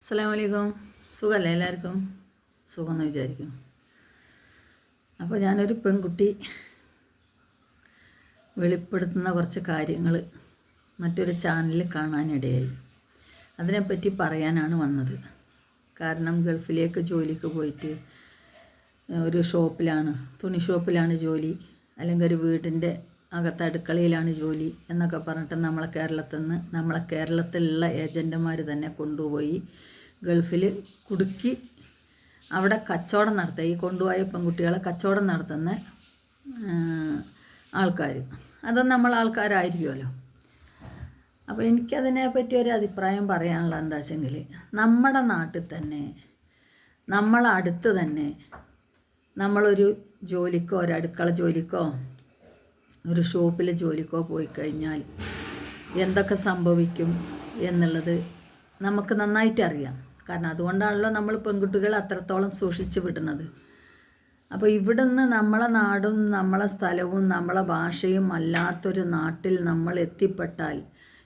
അസ്സലാമു അലൈക്കും. സുഖമല്ലേ എല്ലാവർക്കും? സുഖമെന്ന് വിചാരിക്കും. അപ്പോൾ ഞാനൊരു പെൺകുട്ടി വെളിപ്പെടുത്തുന്ന കുറച്ച് കാര്യങ്ങൾ മറ്റൊരു ചാനലിൽ കാണാനിടയായി. അതിനെപ്പറ്റി പറയാനാണ് വന്നത്. കാരണം ഗൾഫിലേക്ക് ജോലിക്ക് പോയിട്ട് ഒരു ഷോപ്പിലാണ്, തുണി ഷോപ്പിലാണ് ജോലി, അല്ലെങ്കിൽ ഒരു വീടിൻ്റെ അകത്ത് അടുക്കളയിലാണ് ജോലി എന്നൊക്കെ പറഞ്ഞിട്ട് നമ്മളെ കേരളത്തിലുള്ള ഏജൻറ്റുമാർ തന്നെ കൊണ്ടുപോയി ഗൾഫിൽ കുടുക്കി അവിടെ കച്ചവടം നടത്തുക. ഈ കൊണ്ടുപോയ പെൺകുട്ടികളെ കച്ചവടം നടത്തുന്ന ആൾക്കാർ, അതും നമ്മൾ ആൾക്കാരായിരിക്കുമല്ലോ. അപ്പോൾ എനിക്കതിനെ പറ്റി ഒരു അഭിപ്രായം പറയാനുള്ള എന്താ വെച്ചെങ്കിൽ, നമ്മുടെ നാട്ടിൽ തന്നെ നമ്മളടുത്ത് തന്നെ നമ്മളൊരു ജോലിക്കോ, ഒരു അടുക്കള ജോലിക്കോ, ഒരു ഷോപ്പിൽ ജോലിക്കോ പോയി കഴിഞ്ഞാൽ എന്തൊക്കെ സംഭവിക്കും എന്നുള്ളത് നമുക്ക് നന്നായിട്ട് അറിയാം. കാരണം അതുകൊണ്ടാണല്ലോ നമ്മൾ പെൺകുട്ടികൾ അത്രത്തോളം സൂക്ഷിച്ച് വിടുന്നത്. അപ്പോൾ ഇവിടുന്ന് നമ്മളെ നാടും നമ്മളെ സ്ഥലവും നമ്മളെ ഭാഷയും അല്ലാത്തൊരു നാട്ടിൽ നമ്മൾ എത്തിപ്പെട്ടാൽ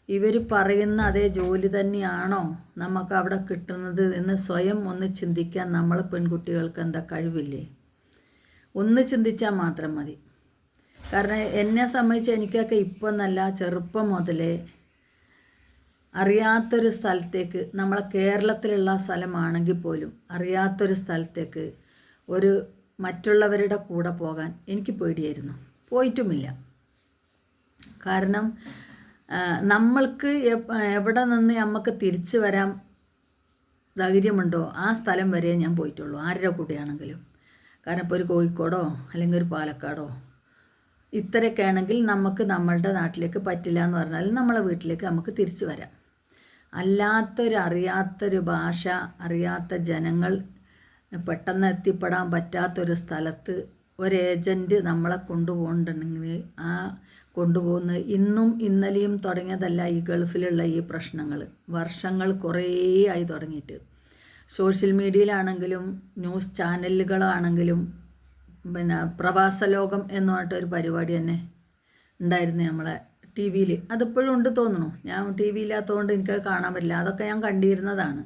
ഇവർ പറയുന്ന അതേ ജോലി തന്നെയാണോ നമുക്ക് അവിടെ കിട്ടുന്നത് എന്ന് സ്വയം ഒന്ന് ചിന്തിക്കാൻ നമ്മൾ പെൺകുട്ടികൾക്ക് എന്താ കഴിവില്ലേ? ഒന്ന് ചിന്തിച്ചാൽ മാത്രം മതി. കാരണം എന്നെ സംബന്ധിച്ച് എനിക്കൊക്കെ ഇപ്പം നല്ല ചെറുപ്പം മുതലേ അറിയാത്തൊരു സ്ഥലത്തേക്ക്, നമ്മളെ കേരളത്തിലുള്ള സ്ഥലമാണെങ്കിൽ പോലും അറിയാത്തൊരു സ്ഥലത്തേക്ക് ഒരു മറ്റുള്ളവരുടെ കൂടെ പോകാൻ എനിക്ക് പേടിയായിരുന്നു. പോയിട്ടുമില്ല. കാരണം നമ്മൾക്ക് എവിടെ നിന്ന് നമുക്ക് തിരിച്ചു വരാൻ ധൈര്യമുണ്ടോ ആ സ്ഥലം വരെ ഞാൻ പോയിട്ടുള്ളൂ, ആരുടെ കൂടെയാണെങ്കിലും. കാരണം ഇപ്പോൾ ഒരു കോഴിക്കോടോ അല്ലെങ്കിൽ ഒരു പാലക്കാടോ ഇത്രയൊക്കെ ആണെങ്കിൽ നമുക്ക് നമ്മളുടെ നാട്ടിലേക്ക് പറ്റില്ല എന്ന് പറഞ്ഞാൽ നമ്മളെ വീട്ടിലേക്ക് നമുക്ക് തിരിച്ചു വരാം. അറിയാത്തൊരു ഭാഷ, അറിയാത്ത ജനങ്ങൾ, പെട്ടെന്ന് എത്തിപ്പെടാൻ പറ്റാത്തൊരു സ്ഥലത്ത് ഒരു ഏജൻറ്റ് നമ്മളെ കൊണ്ടുപോകുന്നുണ്ടെങ്കിൽ ആ കൊണ്ടുപോകുന്നത് ഇന്നും ഇന്നലെയും തുടങ്ങിയതല്ല. ഈ ഗൾഫിലുള്ള ഈ പ്രശ്നങ്ങൾ വർഷങ്ങൾ കുറേ ആയി തുടങ്ങിയിട്ട്. സോഷ്യൽ മീഡിയയിലാണെങ്കിലും ന്യൂസ് ചാനലുകളാണെങ്കിലും പിന്നെ പ്രവാസ ലോകം എന്ന് പറഞ്ഞിട്ടൊരു പരിപാടി തന്നെ ഉണ്ടായിരുന്നു നമ്മളെ ടി വിയിൽ. അതിപ്പോഴും ഉണ്ട് തോന്നുന്നു. ഞാൻ ടി വി ഇല്ലാത്തതുകൊണ്ട് എനിക്കത് കാണാൻ പറ്റില്ല. അതൊക്കെ ഞാൻ കണ്ടിരുന്നതാണ്.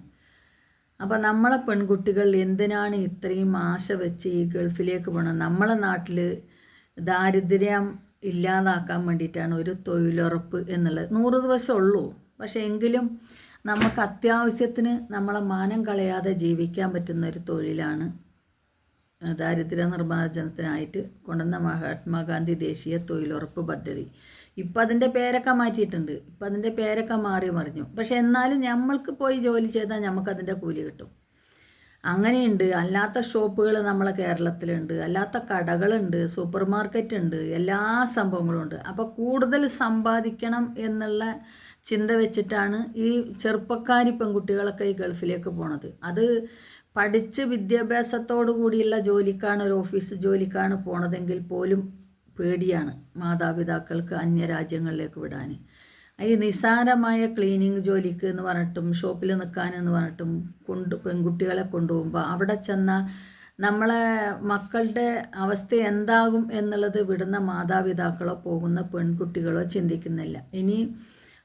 അപ്പോൾ നമ്മളെ പെൺകുട്ടികൾ എന്തിനാണ് ഇത്രയും ആശ വെച്ച് ഈ ഗൾഫിലേക്ക് പോകണം? നമ്മളെ നാട്ടിൽ ദാരിദ്ര്യം ഇല്ലാതാക്കാൻ വേണ്ടിയിട്ടാണ് ഒരു തൊഴിലുറപ്പ് എന്നുള്ളത്. 100 ദിവസം ഉള്ളൂ, പക്ഷേ എങ്കിലും നമുക്ക് അത്യാവശ്യത്തിന് നമ്മളെ മാനം കളയാതെ ജീവിക്കാൻ പറ്റുന്ന ഒരു തൊഴിലാണ് ദാരിദ്ര്യ നിർമ്മാർജ്ജനത്തിനായിട്ട് കൊണ്ടുവന്ന മഹാത്മാഗാന്ധി ദേശീയ തൊഴിലുറപ്പ് പദ്ധതി. ഇപ്പം അതിൻ്റെ പേരൊക്കെ മാറ്റിയിട്ടുണ്ട്, ഇപ്പം അതിൻ്റെ പേരൊക്കെ മാറി മറിഞ്ഞു. പക്ഷേ എന്നാലും നമ്മൾക്ക് പോയി ജോലി ചെയ്താൽ നമുക്കതിൻ്റെ കൂലി കിട്ടും. അങ്ങനെയുണ്ട്. അല്ലാത്ത ഷോപ്പുകൾ നമ്മളെ കേരളത്തിലുണ്ട്, അല്ലാത്ത കടകളുണ്ട്, സൂപ്പർ മാർക്കറ്റ് ഉണ്ട്, എല്ലാ സംഭവങ്ങളും ഉണ്ട്. അപ്പോൾ കൂടുതൽ സമ്പാദിക്കണം എന്നുള്ള ചിന്ത വെച്ചിട്ടാണ് ഈ ചെറുപ്പക്കാരി പെൺകുട്ടികളൊക്കെ ഈ ഗൾഫിലേക്ക് പോണത്. അത് പഠിച്ച് വിദ്യാഭ്യാസത്തോടു കൂടിയുള്ള ജോലിക്കാണ്, ഒരു ഓഫീസ് ജോലിക്കാണ് പോണതെങ്കിൽ പോലും പേടിയാണ് മാതാപിതാക്കൾക്ക് അന്യരാജ്യങ്ങളിലേക്ക് വിടാൻ. ഈ നിസ്സാരമായ ക്ലീനിങ് ജോലിക്ക് എന്ന് പറഞ്ഞിട്ടും ഷോപ്പിൽ നിൽക്കാനെന്ന് പറഞ്ഞിട്ടും പെൺകുട്ടികളെ കൊണ്ടുപോകുമ്പോൾ അവിടെ ചെന്ന നമ്മളെ മക്കളുടെ അവസ്ഥ എന്താകും എന്നുള്ളത് വിടുന്ന മാതാപിതാക്കളോ പോകുന്ന പെൺകുട്ടികളോ ചിന്തിക്കുന്നില്ല. ഇനി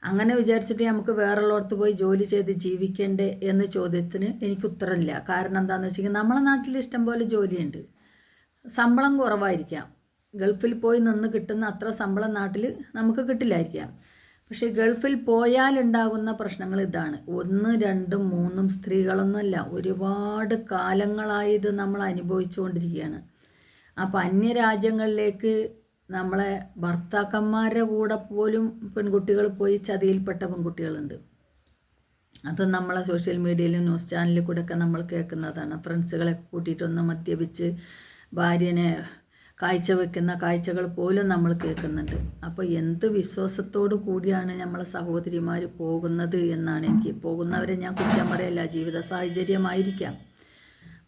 അങ്ങനെ വിചാരിച്ചിട്ട് നമുക്ക് വേറുള്ളടത്ത് പോയി ജോലി ചെയ്ത് ജീവിക്കേണ്ടേ എന്ന ചോദ്യത്തിന് എനിക്ക് ഉത്തരമില്ല. കാരണം എന്താണെന്ന് വെച്ചാൽ നമ്മളെ നാട്ടിൽ ഇഷ്ടംപോലെ ജോലിയുണ്ട്, ശമ്പളം കുറവായിരിക്കാം. ഗൾഫിൽ പോയി നിന്ന് കിട്ടുന്ന അത്ര ശമ്പളം നാട്ടിൽ നമുക്ക് കിട്ടില്ലായിരിക്കാം. പക്ഷേ ഗൾഫിൽ പോയാലുണ്ടാകുന്ന പ്രശ്നങ്ങൾ ഇതാണ്. 1, 2, 3 സ്ത്രീകളൊന്നുമല്ല, ഒരുപാട് കാലങ്ങളായി ഇത് നമ്മൾ അനുഭവിച്ചുകൊണ്ടിരിക്കുകയാണ്. അപ്പോൾ അന്യരാജ്യങ്ങളിലേക്ക് നമ്മളെ ഭർത്താക്കന്മാരുടെ കൂടെ പോലും പെൺകുട്ടികൾ പോയി ചതിയിൽപ്പെട്ട പെൺകുട്ടികളുണ്ട്. അത് നമ്മളെ സോഷ്യൽ മീഡിയയിലും ന്യൂസ് ചാനലിൽ കൂടെയൊക്കെ നമ്മൾ കേൾക്കുന്നതാണ്. ഫ്രണ്ട്സുകളെ കൂട്ടിയിട്ടൊന്ന് മദ്യപിച്ച് ഭാര്യനെ കാഴ്ചവെക്കുന്ന കാഴ്ചകൾ പോലും നമ്മൾ കേൾക്കുന്നുണ്ട്. അപ്പോൾ എന്ത് വിശ്വാസത്തോടു കൂടിയാണ് നമ്മളെ സഹോദരിമാർ പോകുന്നത് എന്നാണ് എനിക്ക്. പോകുന്നവരെ ഞാൻ കുറ്റം പറയല്ല, ജീവിത സാഹചര്യമായിരിക്കാം.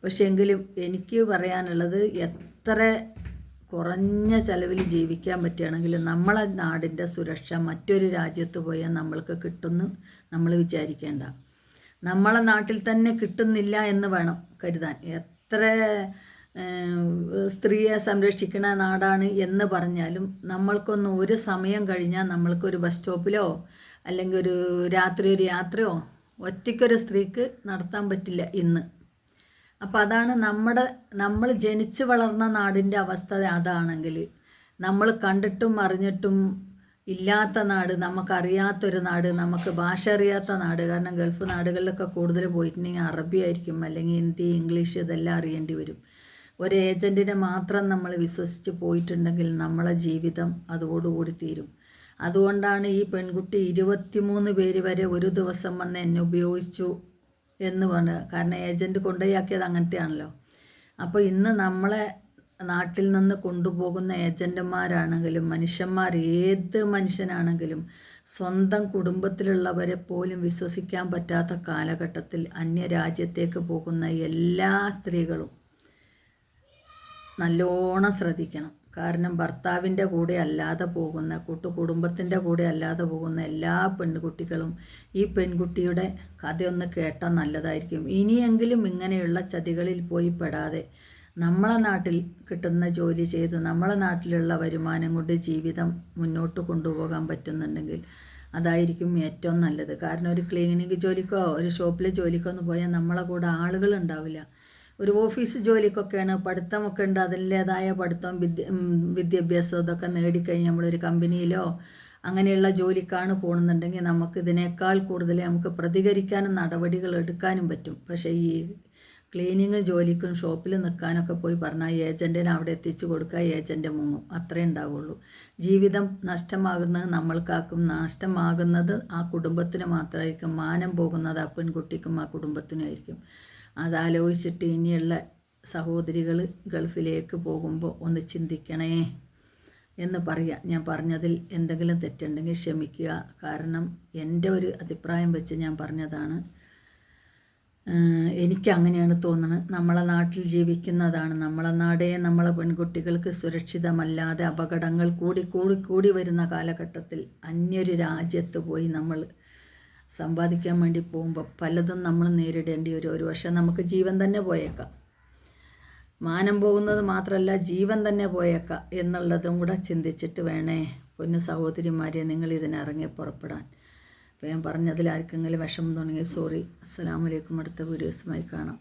പക്ഷേ എങ്കിലും എനിക്ക് പറയാനുള്ളത്, എത്ര കുറഞ്ഞ ചെലവിൽ ജീവിക്കാൻ പറ്റുകയാണെങ്കിൽ നമ്മളെ നാടിൻ്റെ സുരക്ഷ മറ്റൊരു രാജ്യത്ത് പോയാൽ നമ്മൾക്ക് കിട്ടുമെന്ന് നമ്മൾ വിചാരിക്കേണ്ട. നമ്മളെ നാട്ടിൽ തന്നെ കിട്ടുന്നില്ല എന്ന് വേണം കരുതാൻ. എത്ര സ്ത്രീയെ സംരക്ഷിക്കുന്ന നാടാണ് എന്ന് പറഞ്ഞാലും നമ്മൾക്കൊന്ന് ഒരു സമയം കഴിഞ്ഞാൽ നമ്മൾക്കൊരു ബസ് സ്റ്റോപ്പിലോ അല്ലെങ്കിൽ ഒരു യാത്രയോ ഒറ്റയ്ക്കൊരു സ്ത്രീക്ക് നടത്താൻ പറ്റില്ല ഇന്ന്. അപ്പോൾ അതാണ് നമ്മൾ ജനിച്ച് വളർന്ന നാടിൻ്റെ അവസ്ഥ. അതാണെങ്കിൽ നമ്മൾ കണ്ടിട്ടും അറിഞ്ഞിട്ടും ഇല്ലാത്ത നാട്, നമുക്കറിയാത്തൊരു നാട്, നമുക്ക് ഭാഷ അറിയാത്ത നാട്. കാരണം ഗൾഫ് നാടുകളിലൊക്കെ കൂടുതൽ പോയിട്ടുണ്ടെങ്കിൽ അറബി ആയിരിക്കും, അല്ലെങ്കിൽ ഹിന്ദി, ഇംഗ്ലീഷ് ഇതെല്ലാം അറിയേണ്ടി വരും. ഒരു ഏജൻറ്റിനെ മാത്രം നമ്മൾ വിശ്വസിച്ച് പോയിട്ടുണ്ടെങ്കിൽ നമ്മളെ ജീവിതം അതോടുകൂടി തീരും. അതുകൊണ്ടാണ് ഈ പെൺകുട്ടി 23 പേര് വരെ ഒരു ദിവസം വന്ന് എന്നെ ഉപയോഗിച്ചു എന്ന് പറഞ്ഞു. കാരണം ഏജൻറ്റ് കൊണ്ടുപോയാക്കിയത് അങ്ങനത്തെയാണല്ലോ. അപ്പോൾ ഇന്ന് നമ്മളെ നാട്ടിൽ നിന്ന് കൊണ്ടുപോകുന്ന ഏജൻറ്റുമാരാണെങ്കിലും മനുഷ്യന്മാർ, ഏത് മനുഷ്യനാണെങ്കിലും സ്വന്തം കുടുംബത്തിലുള്ളവരെ പോലും വിശ്വസിക്കാൻ പറ്റാത്ത കാലഘട്ടത്തിൽ അന്യരാജ്യത്തേക്ക് പോകുന്ന എല്ലാ സ്ത്രീകളും നല്ലോണം ശ്രദ്ധിക്കണം. കാരണം ഭർത്താവിൻ്റെ കൂടെ അല്ലാതെ പോകുന്ന, കുടുംബത്തിൻ്റെ കൂടെ അല്ലാതെ പോകുന്ന എല്ലാ പെൺകുട്ടികളും ഈ പെൺകുട്ടിയുടെ കഥയൊന്ന് കേട്ടാൽ നല്ലതായിരിക്കും. ഇനിയെങ്കിലും ഇങ്ങനെയുള്ള ചതികളിൽ പോയി പെടാതെ നമ്മളെ നാട്ടിൽ കിട്ടുന്ന ജോലി ചെയ്ത് നമ്മളെ നാട്ടിലുള്ള വരുമാനം കൊണ്ട് ജീവിതം മുന്നോട്ട് കൊണ്ടുപോകാൻ പറ്റുന്നുണ്ടെങ്കിൽ അതായിരിക്കും ഏറ്റവും നല്ലത്. കാരണം ഒരു ക്ലീനിങ് ജോലിക്കോ ഒരു ഷോപ്പിലെ ജോലിക്കോ ഒന്ന് പോയാൽ നമ്മളെ കൂടെ ആളുകളുണ്ടാവില്ല. ഒരു ഓഫീസ് ജോലിക്കൊക്കെയാണ് പഠിത്തമൊക്കെ ഉണ്ട്, അതിൻ്റേതായ പഠിത്തം വിദ്യാഭ്യാസം ഇതൊക്കെ നേടിക്കഴിഞ്ഞ് നമ്മളൊരു കമ്പനിയിലോ അങ്ങനെയുള്ള ജോലിക്കാണ് പോകുന്നുണ്ടെങ്കിൽ നമുക്ക് ഇതിനേക്കാൾ കൂടുതൽ നമുക്ക് പ്രതികരിക്കാനും നടപടികൾ എടുക്കാനും പറ്റും. പക്ഷേ ഈ ക്ലീനിങ് ജോലിക്കും ഷോപ്പിൽ നിൽക്കാനൊക്കെ പോയി പറഞ്ഞാൽ ഏജൻറ്റിനെ അവിടെ എത്തിച്ചു കൊടുക്കുക, ഏജൻറ്റ് മുങ്ങും, അത്രേ ഉണ്ടാവുള്ളൂ. ജീവിതം നഷ്ടമാകുന്നത് നമ്മൾക്കാക്കും, നഷ്ടമാകുന്നത് ആ കുടുംബത്തിന് മാത്രമായിരിക്കും, മാനം പോകുന്നത് ആ പെൺകുട്ടിക്കും ആ കുടുംബത്തിനുമായിരിക്കും. അതാലോചിച്ചിട്ട് ഇനിയുള്ള സഹോദരികൾ ഗൾഫിലേക്ക് പോകുമ്പോൾ ഒന്ന് ചിന്തിക്കണേ എന്ന് പറയാം. ഞാൻ പറഞ്ഞതിൽ എന്തെങ്കിലും തെറ്റുണ്ടെങ്കിൽ ക്ഷമിക്കുക. കാരണം എൻ്റെ ഒരു അഭിപ്രായം വെച്ച് ഞാൻ പറഞ്ഞതാണ്. എനിക്ക് അങ്ങനെയാണ് തോന്നുന്നത്. നമ്മളെ നാട്ടിൽ ജീവിക്കുന്നതാണ്, നമ്മളെ നാടേ നമ്മളെ പെൺകുട്ടികൾക്ക് സുരക്ഷിതമല്ലാതെ അപകടങ്ങൾ കൂടി വരുന്ന കാലഘട്ടത്തിൽ അന്യൊരു രാജ്യത്ത് പോയി നമ്മൾ സമ്പാദിക്കാൻ വേണ്ടി പോകുമ്പോൾ പലതും നമ്മൾ നേരിടേണ്ടി വരും. ഒരു പക്ഷേ നമുക്ക് ജീവൻ തന്നെ പോയേക്കാം. മാനം പോകുന്നത് മാത്രമല്ല, ജീവൻ തന്നെ പോയേക്കാം എന്നുള്ളതും കൂടെ ചിന്തിച്ചിട്ട് വേണേ പൊന്നു സഹോദരിമാരെ നിങ്ങൾ ഇതിനിറങ്ങി പുറപ്പെടാൻ. അപ്പോൾ ഞാൻ പറഞ്ഞതിൽ ആർക്കെങ്കിലും വിഷമം തോന്നിയെങ്കിൽ സോറി. അസ്സലാമു അലൈക്കും. അടുത്ത വീഡിയോസുമായി കാണാം.